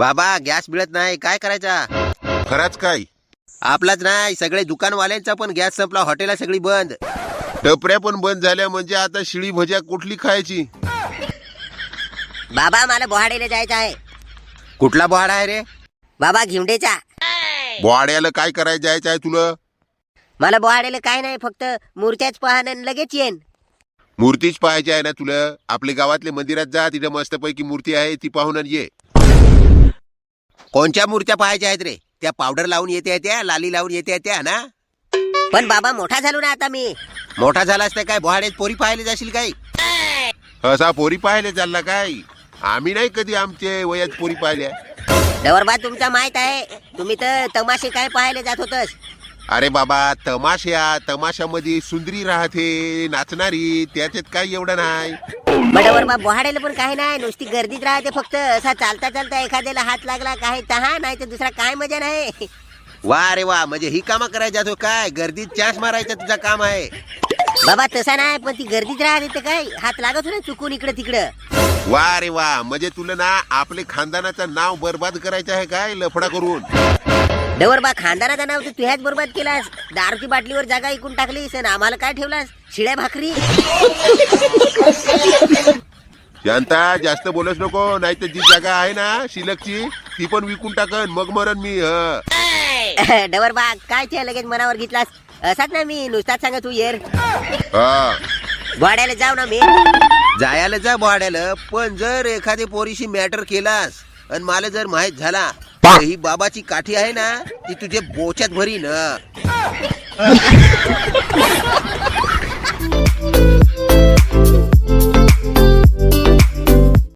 बाबा गॅस मिळत नाही, काय करायचा? खराच काय? आपलाच नाही, सगळे दुकानवाल्यांचा पण गॅस संपला, हॉटेला सगळी बंद, टपऱ्या पण बंद झाल्या. म्हणजे आता शिळी भज्या कुठली खायची? बाबा मला बोहाडेला जायचं आहे. कुठला बोहाडा आहे रे? बाबा घिवडेचा. बोहाड्याला काय करायचं जायचं आहे तुला? मला बोहाडेला काय नाही, फक्त मूर्त्याच पाहणं लगेच येईन. मूर्तीच पाहायची आहे ना तुला? आपल्या गावातल्या मंदिरात जा, तिथे मस्तपैकी मूर्ती आहे, ती पाहून ये. कोणत्या मूर्त्या पाहायच्या आहेत रे? त्या पावडर लावून येते त्या, लाली लावून येते त्या ना? पण बाबा मोठा झालो ना आता मी. मोठा झालास तर काय बोहाड्यात पोरी पाहायला जाशील काय? असा पोरी पाहिले चालला काय? आम्ही नाही कधी आमचे वयात पोरी पाहिल्या. डवरबा तुमचा माहित आहे, तुम्ही तर तमाशे काय पाहायला जात होतस. अरे बाबा, तमाशामध्ये सुंदरी राहते नाचणारी, त्याच्यात काय एवढं नाही. डवरबा बोहाडेला पण काही नाही, नुसती गर्दीत राहते. फक्त असा चालता चालता एखाद्याला हात लागला काय तहा, नाही तर दुसरा काय मजा नाही. वा रे वा, म्हणजे ही कामं करायच्या तो काय? गर्दीत चास मारायचं तुझा काम आहे? बाबा तसा नाही, पण ती गर्दीत राहते तर काय हात लागत हो ना चुकून इकडं तिकडं. वा रे वा, म्हणजे तुला ना आपले खानदानाचं नाव बरबाद करायचं आहे काय लफडा करून? डवरबा खानदानाचं नाव तर तुझ्याच बरोबर केलास. दारूची बाटलीवर जागा ऐकून टाकलीस आणि आम्हाला काय ठेवलास? शिळ्या भाकरी. शांता, जास्त बोलच नको, नाही तर जी जागा आहे ना शिलकची ती पण विकून टाकन, मग मरण मी. डवरबा काय ते लगेच मनावर घेतलास? असाच ना मी नुसताच सांगा तू येर. हा, बोहाड्याला जाऊ ना मी. जायला जा बोहाड्याला, पण जर एखादी पोरीशी मॅटर केलास आणि मला जर माहित झाला तर ही बाबाची काठी आहे ना, ती तुझे बोच्यात भरीन.